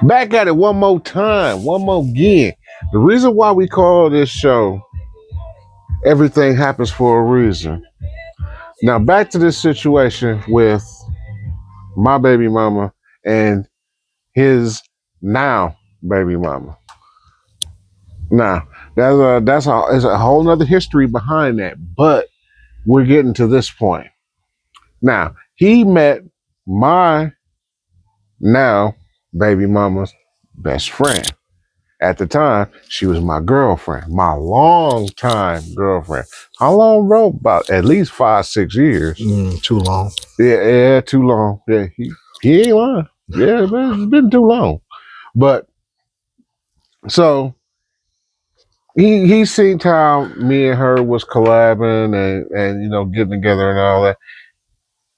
Back at it one more time, one more again. The reason why we call this show Everything Happens for a Reason. Now, back to this situation with my baby mama and his now baby mama. Now, it's a whole nother history behind that, but we're getting to this point. Now, he met my now baby mama's best friend. At the time, she was my girlfriend, my long time girlfriend. How long, bro? About at least 5, 6 years. Too long. Yeah, too long. Yeah, he ain't lying. Yeah, man, it's been too long. But so he seen how me and her was collabing and getting together and all that.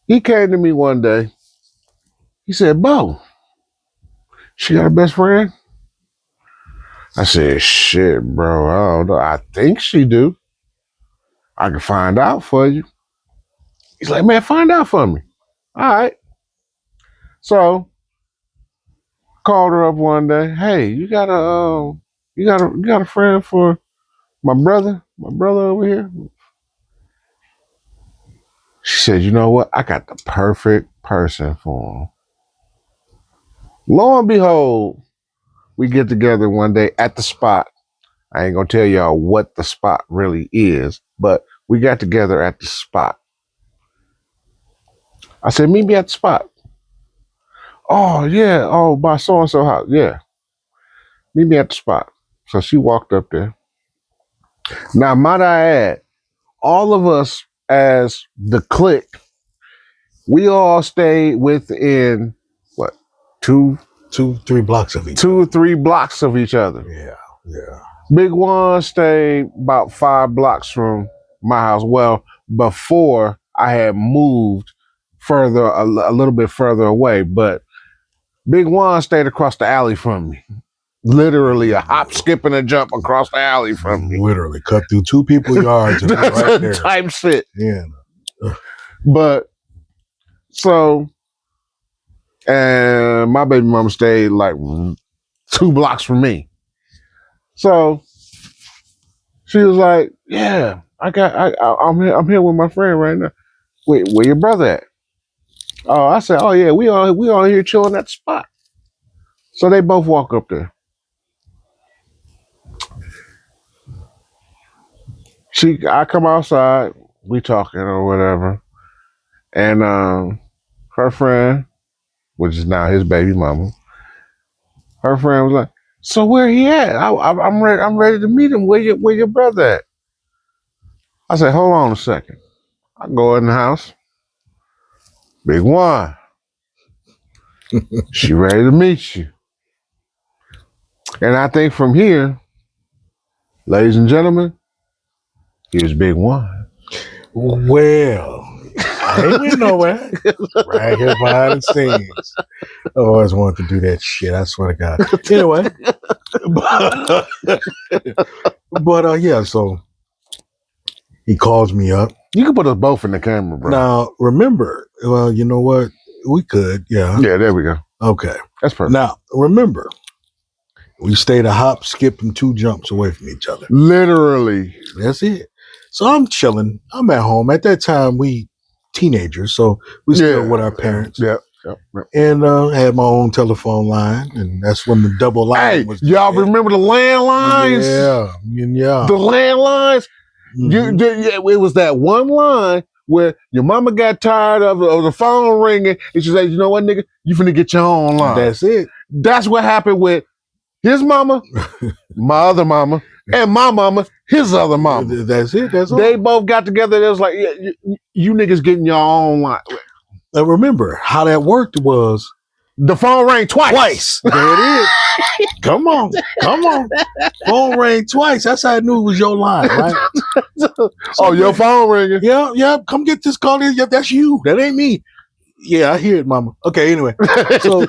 He came to me one day. He said, "Bo, she got a best friend?" I said, "Shit, bro, I don't know. I think she do. I can find out for you." He's like, "Man, find out for me." All right. So called her up one day. Hey, you got a friend for my brother over here? She said, "You know what? I got the perfect person for him." Lo and behold, we get together one day at the spot. I ain't gonna tell y'all what the spot really is, but we got together at the spot. I said, "Meet me at the spot." "Oh yeah, oh by so and so house." "Yeah, meet me at the spot." So she walked up there. Now, might I add, all of us as the clique, we all stayed within what, two, 2, 3 blocks of each. 2 or 3 blocks of each other. Yeah. Big One stayed about 5 blocks from my house. Well, before I had moved further, a little bit further away, but Big One stayed across the alley from me. Literally a hop, skip, and a jump across the alley from me. Literally cut through 2 people's yards and That's right there. type shit. Yeah. But so, and my baby mama stayed like 2 blocks from me. So she was like, "Yeah, I'm here with my friend right now." "Wait, where your brother at?" "Oh," I said, "Oh yeah, we all here chilling at the spot." So they both walk up there. I come outside, we talking or whatever, and her friend, which is now his baby mama, her friend was like, "So where he at? I'm ready. I'm ready to meet him. Where your brother at?" I said, "Hold on a second." I go in the house. "Big One, she ready to meet you." And I think from here, ladies and gentlemen, here's Big One. Well, I ain't went nowhere. Right here behind the scenes. I always wanted to do that shit. I swear to God. Anyway, but yeah. So he calls me up. You can put us both in the camera, bro. Now remember, well, you know what? We could, yeah. Yeah, there we go. Okay, that's perfect. Now remember, we stayed a hop, skip, and 2 jumps away from each other. Literally. That's it. So I'm chilling. I'm at home. At that time, we teenagers, so we still with our parents. Yeah. And had my own telephone line, and that's when the double line was. Y'all remember the landlines? Yeah. The landlines. Mm-hmm. It was that one line where your mama got tired of the phone ringing, and she said, "You know what, nigga, you finna get your own line." That's it. That's what happened with his mama, my other mama, and my mama, his other mama. That's it. That's all. They both got together. It was like, "Yeah, you niggas getting your own line." Now remember how that worked was the phone rang twice. There it is. Come on. Phone rang twice. That's how I knew it was your line, right? So, your phone ringing. Yeah. Come get this call in. Yeah, that's you. That ain't me. Yeah, I hear it, mama. Okay, anyway. So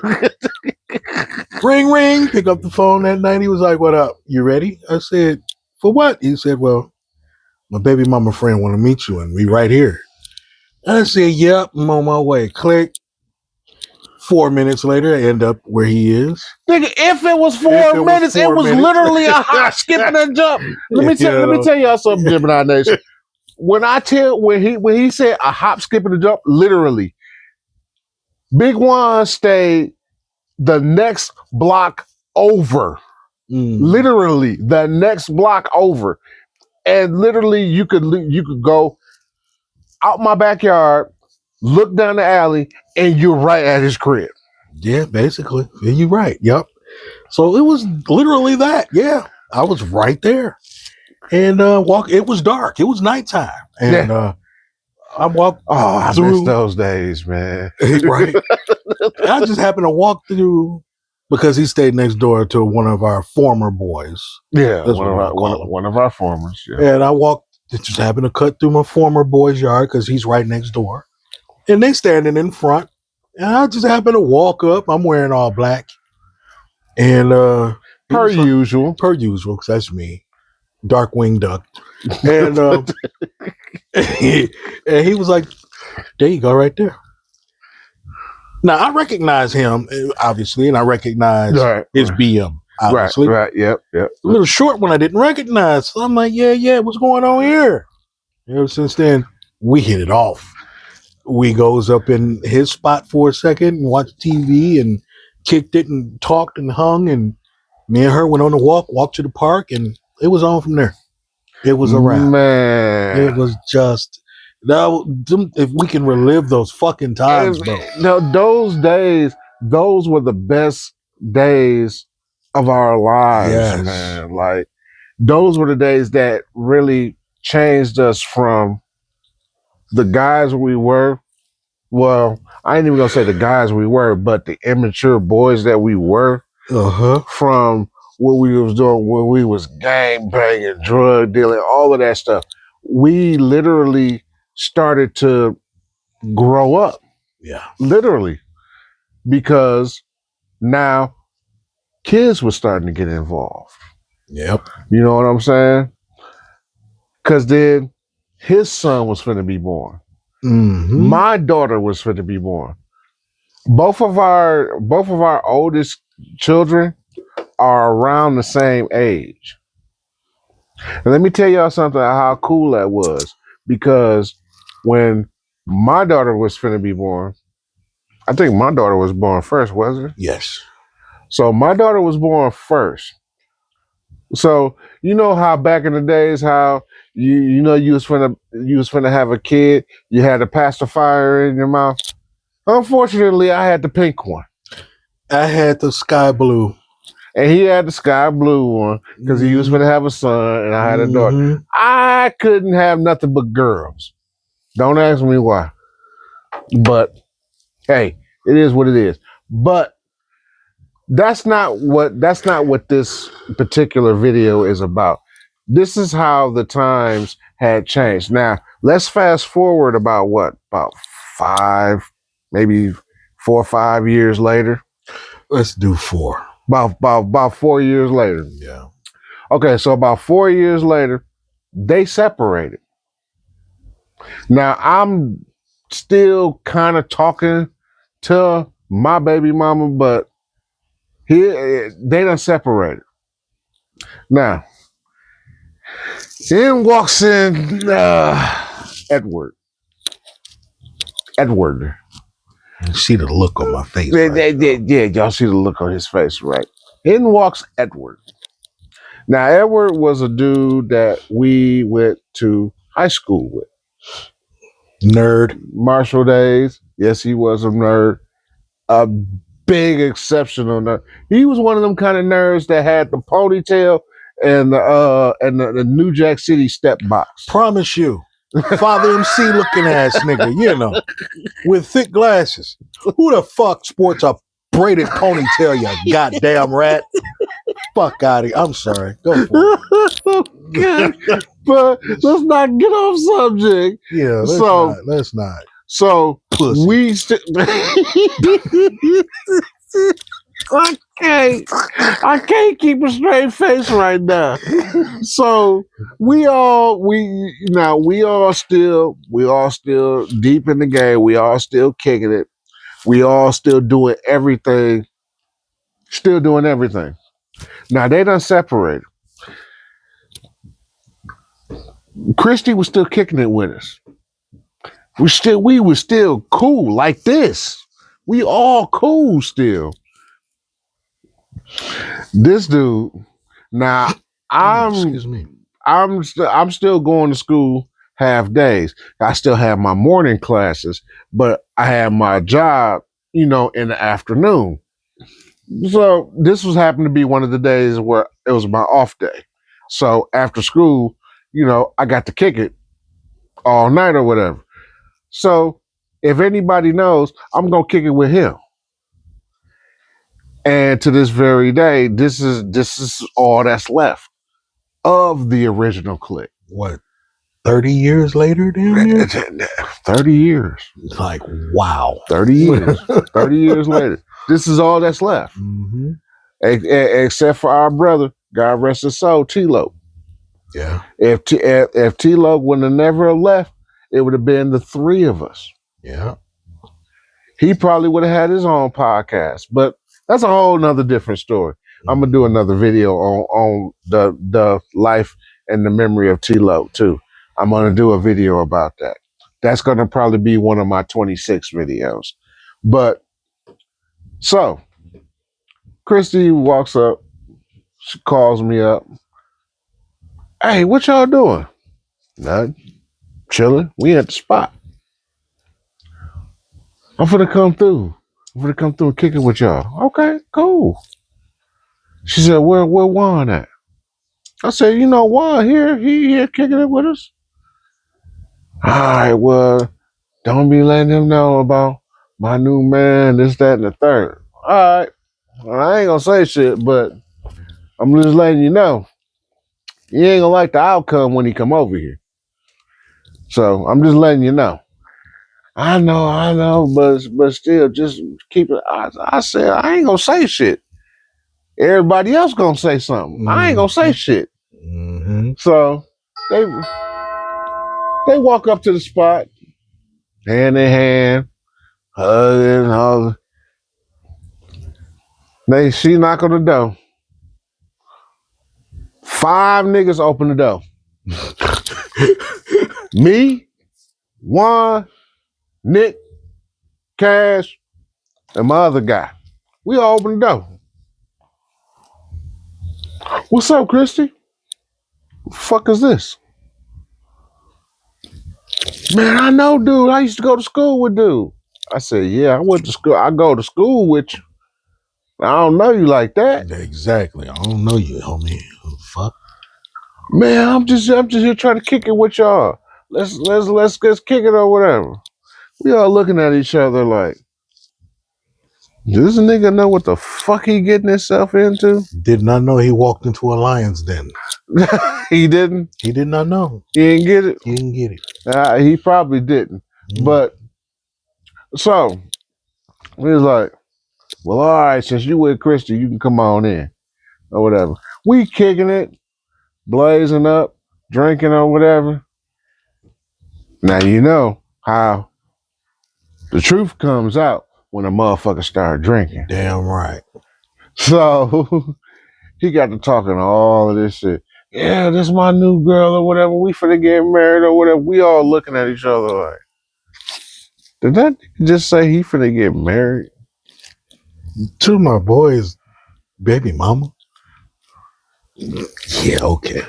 ring. Pick up the phone that night. He was like, "What up? You ready?" I said, "For what?" He said, "Well, my baby mama friend want to meet you, and we right here." I said, "Yep, I'm on my way." Click. 4 minutes later, I end up where he is. Nigga, if it was If it 4 was minutes, it 4 was minutes. literally a hop, skip, and a jump. Let me tell y'all something, Gemini Nation. When he said a hop, skip, and a jump, literally, Big Juan stayed the next block over. Literally, the next block over. And literally, you could go out my backyard, look down the alley, and you're right at his crib. Yeah, basically. Yeah, you're right. Yep. So it was literally that. Yeah, I was right there, and it was dark. It was nighttime, and I walked. Oh, I through miss those days, man. Right. I just happened to walk through because he stayed next door to one of our former boys. Yeah, That's one of our formers. Yeah. And I just happened to cut through my former boy's yard because he's right next door. And they standing in front. And I just happened to walk up. I'm wearing all black. And per usual, because that's me. Darkwing Duck. And and he was like, there you go, right there. Now I recognize him, obviously, and I recognize his BM, obviously. Right, yep. A little short one I didn't recognize. So I'm like, yeah, what's going on here? Ever since then, we hit it off. We goes up in his spot for a second and watched TV and kicked it and talked and hung, and me and her went on a walk to the park, and it was on from there. It was a wrap. Man. It was just... Now, if we can relive those fucking times, bro. No, those were the best days of our lives, man. Like, those were the days that really changed us from the guys we were. Well, I ain't even gonna say the guys we were, but the immature boys that we were. From what we was doing when we was gang banging, drug dealing, all of that stuff. We literally started to grow up. Yeah. Literally. Because now kids were starting to get involved. Yep. You know what I'm saying? Because then his son was finna be born. Mm-hmm. My daughter was finna be born. Both of our oldest children are around the same age. And let me tell y'all something how cool that was. Because when my daughter was finna be born, I think my daughter was born first, wasn't it? Yes. So my daughter was born first. So you know how back in the days how you was finna have a kid, you had a pacifier in your mouth. Unfortunately, I had the pink one. I had the sky blue. And he had the sky blue one because he was finna have a son and I had a daughter. I couldn't have nothing but girls. Don't ask me why. But hey, it is what it is. But that's not what this particular video is about. This is how the times had changed. Now, let's fast forward about 4 or 5 years later. Let's do 4. About 4 years later. Yeah. Okay, so about 4 years later, they separated. Now, I'm still kind of talking to my baby mama, but they done separated. Now, in walks in Edward. You see the look on my face. Yeah, y'all see the look on his face, right? In walks Edward. Now, Edward was a dude that we went to high school with. Nerd. Marshall days. Yes, he was a nerd. A big exceptional nerd. He was one of them kind of nerds that had the ponytail and the New Jack City step box. Promise you. Father MC looking ass nigga, with thick glasses. Who the fuck sports a braided ponytail, you goddamn rat? Fuck out of here. I'm sorry. Go for it. But let's not get off subject. Yeah, let's not. So pussy. We I can't keep a straight face right now. So we all still deep in the game. We all still kicking it. We all still doing everything. Still doing everything. Now they done separated. Christy was still kicking it with us. We were still cool like this. We all cool still. This dude. Now Excuse me. I'm still going to school half days. I still have my morning classes, but I have my job, in the afternoon. So this was happened to be one of the days where it was my off day. So after school, I got to kick it all night or whatever. So if anybody knows, I'm gonna kick it with him. And to this very day, this is all that's left of the original clique. What, 30 years later, damn near? 30 years. Like, wow. 30 years. 30 years later. This is all that's left. Mm-hmm. Except for our brother, God rest his soul, T-Lo. Yeah. If T-Lo would have never left, it would have been the three of us. Yeah. He probably would have had his own podcast, but that's a whole nother different story. I'm gonna do another video on the life and the memory of T-Lo too. I'm gonna do a video about that. That's gonna probably be one of my 26 videos. But so Christy walks up, she calls me up. Hey, what y'all doing? Nothing. Chilling. We at the spot. I'm finna come through. And kick it with y'all. Okay, cool. She said, where Juan at? I said, Juan here. He here kicking it with us. All right, well, don't be letting him know about my new man, this, that, and the third. All right. Well, I ain't gonna say shit, but I'm just letting you know. You ain't gonna like the outcome when he come over here. So I'm just letting you know. I know, but still, just keep it. I said, I ain't gonna say shit. Everybody else gonna say something. I ain't gonna say shit. Mm-hmm. So they walk up to the spot, hand in hand, hugging, all. She knock on the door. 5 niggas open the door. Me, Juan, Nick, Cash, and my other guy. We all open the door. What's up, Christy? What the fuck is this? Man, I know, dude. I used to go to school with dude. I said, yeah, I went to school. I go to school with you. I don't know you like that. Exactly. I don't know you, homie. Fuck. Man, I'm just here trying to kick it with y'all. Let's kick it or whatever. We all looking at each other like, does this nigga know what the fuck he getting himself into? Did not know he walked into a lion's den. He didn't? He did not know. He didn't get it? He didn't get it. He probably didn't. But, so, he was like, well, all right, since you with Christy, you can come on in. Or whatever. We kicking it, blazing up, drinking or whatever. Now you know how the truth comes out when a motherfucker start drinking. Damn right. So he got to talking all of this shit. Yeah, this is my new girl or whatever. We finna get married or whatever. We all looking at each other like, did that just say he finna get married? To my boy's baby mama. Yeah, okay.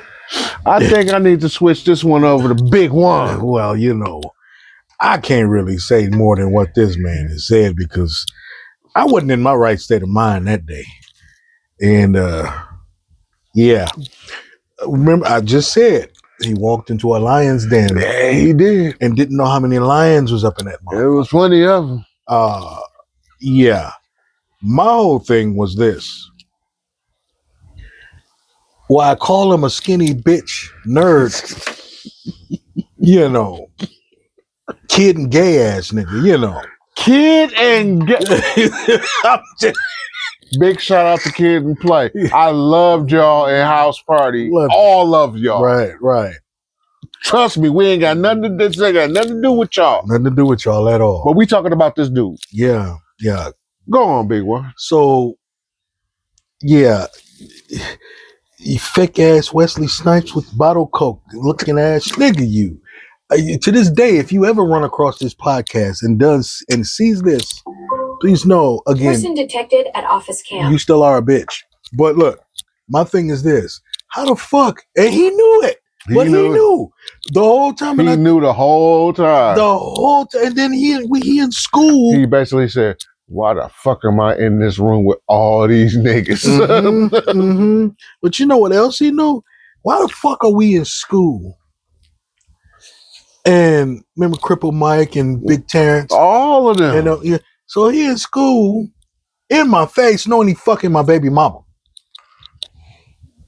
I think I need to switch this one over to Big One. Well, I can't really say more than what this man has said because I wasn't in my right state of mind that day. And yeah. Remember, I just said he walked into a lion's den. Yeah, he did. And didn't know how many lions was up in that motherfucker. There was plenty of them. Yeah. My whole thing was this. Well, I call him a skinny bitch nerd. Kid and gay ass nigga, Kid and gay. Big shout out to Kid and Play. I loved y'all in House Party. All of y'all. Right. Trust me, we ain't got nothing to do with y'all. Nothing to do with y'all at all. But we talking about this dude. Yeah. Yeah. Go on, big one. So, yeah, you fake ass Wesley Snipes with bottle coke looking ass nigga, you. To this day, if you ever run across this podcast and sees this, please know again. Person detected at office camp. You still are a bitch. But look, my thing is this: how the fuck? And he knew it. He knew the whole time. He knew the whole time. The whole time. And then he in school. He basically said, "Why the fuck am I in this room with all these niggas?" But you know what else he knew? Why the fuck are we in school? And remember Cripple Mike and Big Terrence? All of them. And, yeah. So he in school, in my face, knowing he fucking my baby mama.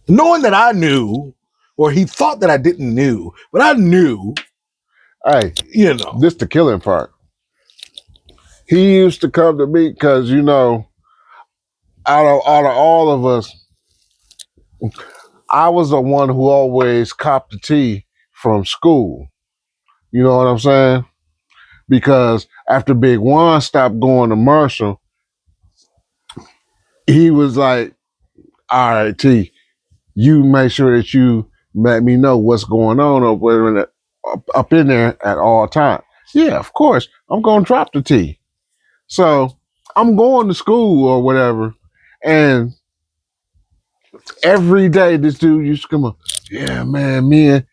Knowing that I knew, or he thought that I didn't knew, but I knew. Hey, this the killing part. He used to come to me because, out of all of us, I was the one who always copped the tea from school. You know what I'm saying? Because after Big Juan stopped going to Marshall, he was like, all right, T, you make sure that you let me know what's going on up in there at all times. Yeah, of course. I'm going to drop the T. So I'm going to school or whatever. And every day this dude used to come up, yeah, man, me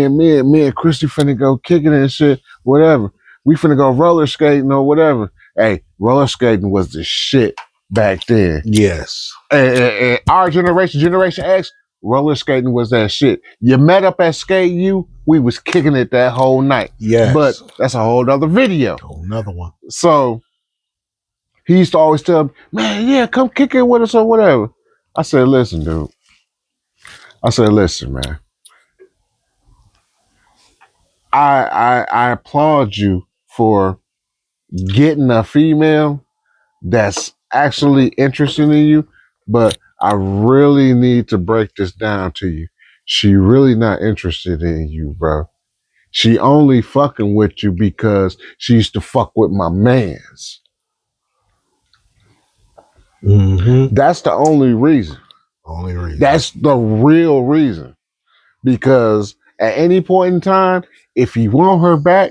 and Christy finna go kicking and shit, whatever. We finna go roller skating or whatever. Hey, roller skating was the shit back then. Yes. And our Generation X, roller skating was that shit. You met up at Skate U, we was kicking it that whole night. Yes. But that's a whole other video. Another one. So he used to always tell me, man, yeah, come kick it with us or whatever. I said, listen, dude. I said, listen, man. I applaud you for getting a female that's actually interested in you, but I really need to break this down to you. She really not interested in you, bro. She only fucking with you because she used to fuck with my mans. Mm-hmm. That's the only reason. That's the real reason. Because at any point in time, if he want her back,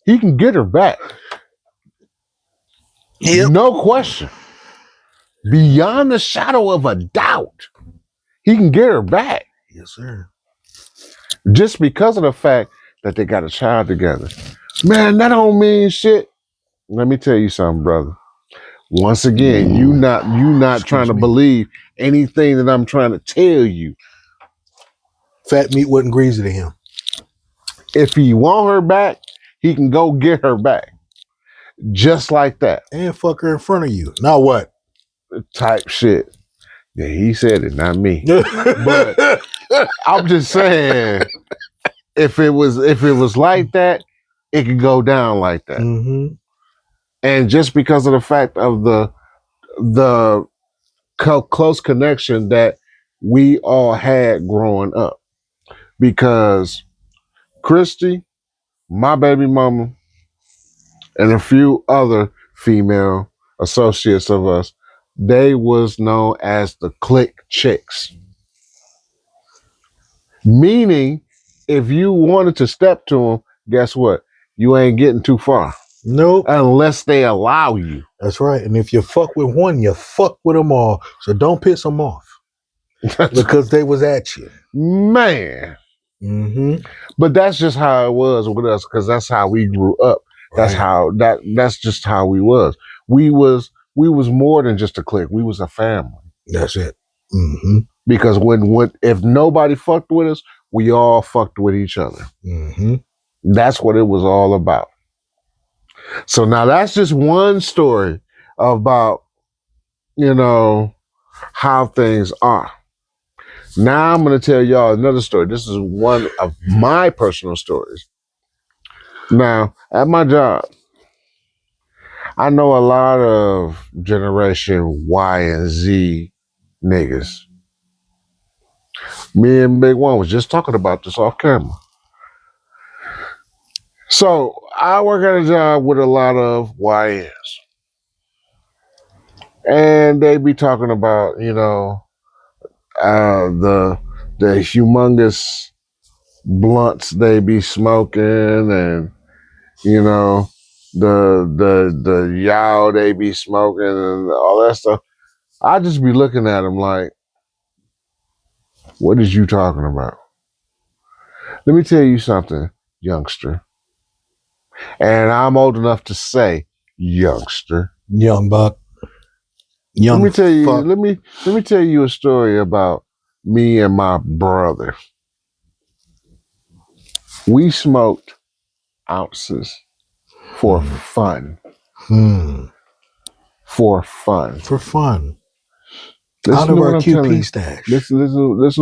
he can get her back. Yep. No question. Beyond the shadow of a doubt, he can get her back. Yes, sir. Just because of the fact that they got a child together. Man, that don't mean shit. Let me tell you something, brother. Once again, you not trying to believe anything that I'm trying to tell you. Fat meat wasn't greasy to him. If he want her back, he can go get her back. Just like that. And fuck her in front of you. Now what? Type shit. Yeah, he said it, not me. But I'm just saying, if it was like that, it could go down like that. Mm-hmm. And just because of the fact of the close connection that we all had growing up, because Christy, my baby mama, and a few other female associates of us, they was known as the clique chicks. Meaning, if you wanted to step to them, guess what? You ain't getting too far. Nope. Unless they allow you. That's right. And if you fuck with one, you fuck with them all. So don't piss them off. Because they was at you. Man. Mm-hmm. But that's just how it was with us, because that's how we grew up. That's how that's just how we was. We was more than just a clique. We was a family. That's it. Mm-hmm. Because when if nobody fucked with us, we all fucked with each other. Mm-hmm. That's what it was all about. So now that's just one story about, how things are. Now I'm going to tell y'all another story. This is one of my personal stories. Now, at my job, I know a lot of Generation Y and Z niggas. Me and Big One was just talking about this off camera. So I work at a job with a lot of YNs. and they be talking about the humongous blunts they be smoking, and the yow they be smoking and all that stuff. I just be looking at them like, what is you talking about? Let me tell you something, youngster. And I'm old enough to say youngster. Young buck. Young Let me tell you, fuck. let me tell you a story about me and my brother. We smoked ounces for fun. For fun. For fun. Listen Out to of what our I'm telling QP you. stash. Listen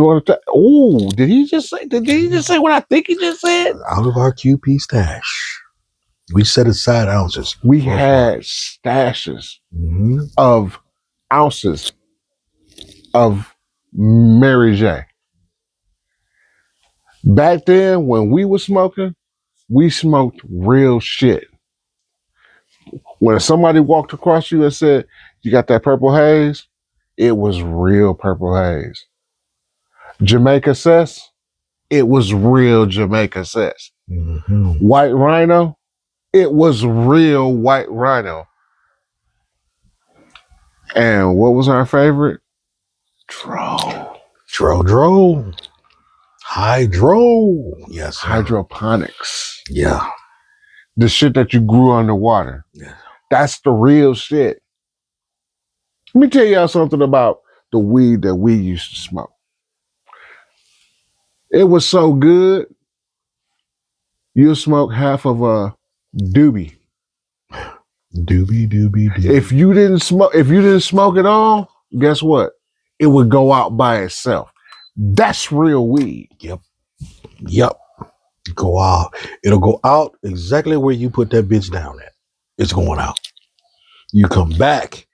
what I'm telling. Oh, did he just say what I think he just said? Out of our QP stash. We set aside ounces. We for had stashes fun. of ounces of Mary J. Back then, when we were smoking, we smoked real shit. When somebody walked across you and said, "You got that purple haze?" It was real purple haze. Jamaica Cess, it was real Jamaica Cess. White Rhino, it was real White Rhino. And what was our favorite? Dro. Dro. Hydro. Yes. Sir. Hydroponics. Yeah. The shit that you grew underwater. Yeah. That's the real shit. Let me tell y'all something about the weed that we used to smoke. It was so good, you'll smoke half of a doobie. Doobie. If you didn't smoke it all, guess what? It would go out by itself. That's real weed. Yep. Go out. It'll go out exactly where you put that bitch down at. It's going out. You come back.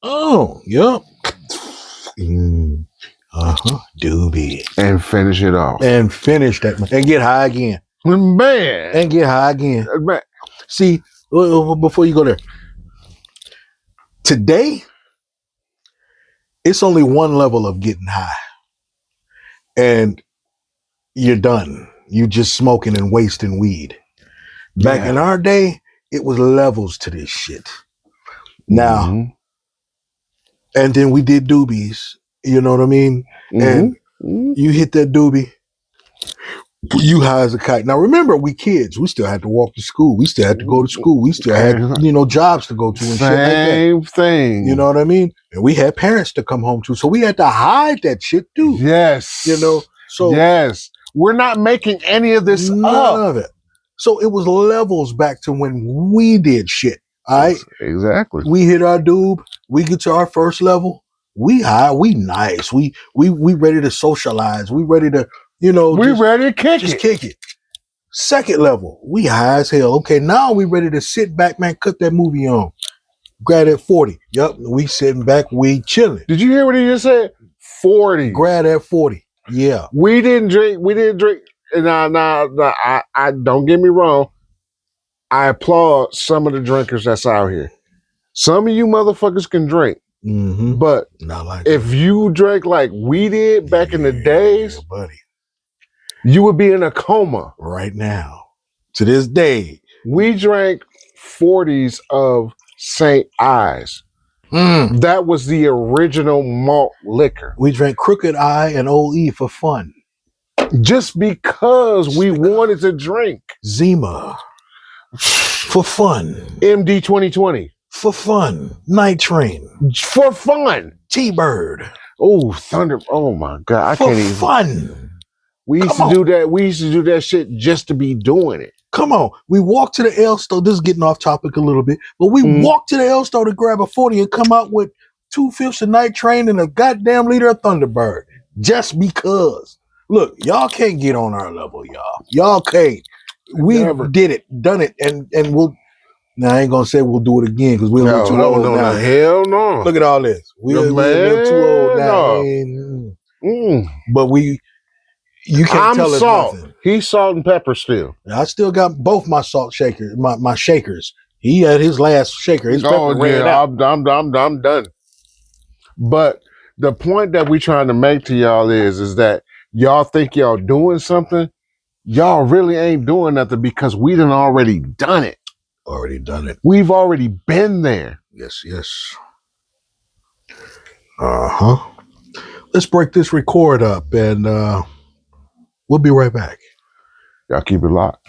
Oh, yep. Doobie. And finish it off. And finish that. And get high again. Man. And get high again. Man. See, before you go there, today, it's only one level of getting high. And you're done. You just smoking and wasting weed. Back in our day, it was levels to this shit. Now, and then we did doobies, you know what I mean? And you hit that doobie, you high as a kite. Now remember, we kids, we still had to walk to school. We still had to go to school. We still had, jobs to go to and shit like that. Same thing. You know what I mean? And we had parents to come home to. So we had to hide that shit too. Yes. So yes. We're not making any of this none up. of it. So it was levels back to when we did shit. All right. Exactly. We hit our doob. We get to our first level. We high. We nice. We ready to socialize. We ready to, we ready to kick just it. kick it. Second level. We high as hell. Okay, now we ready to sit back, man. Cut that movie on. Grab that 40. Yup. We sitting back. We chilling. Did you hear what he just said? 40. Grab that 40. Yeah. We didn't drink. And I don't get me wrong. I applaud some of the drinkers that's out here. Some of you motherfuckers can drink. But not like if you drank like we did back in the days, buddy, you would be in a coma. Right now. To this day. We drank 40s of St. Ives. That was the original malt liquor. We drank Crooked Eye and Old E for fun. Just because we wanted to drink. Zima. For fun. MD 2020. For fun. Night Train. For fun. T-Bird. Oh, Thunder. Oh my God. I can't even. For fun. We used to do that. We used to do that shit just to be doing it. Come on. We walked to the L store. This is getting off topic a little bit. But we walked to the L store to grab a 40 and come out with 2/5 of Night Train and a goddamn liter of Thunderbird. Just because. Look, y'all can't get on our level, y'all. Y'all can't. We did it, done it, and we'll. Now I ain't gonna say we'll do it again because we're a little too old now. Hell no. Look at all this. We're a little too old now. But you can't tell us salt. nothing. He's salt and pepper still. I still got both my salt shakers, my shakers. He had his last shaker. His pepper ran out. I'm done. But the point that we trying to make to y'all is that y'all think y'all doing something. Y'all really ain't doing nothing because we done already done it. Already done it. We've already been there. Yes, yes. Uh-huh. Let's break this record up and we'll be right back. Y'all keep it locked.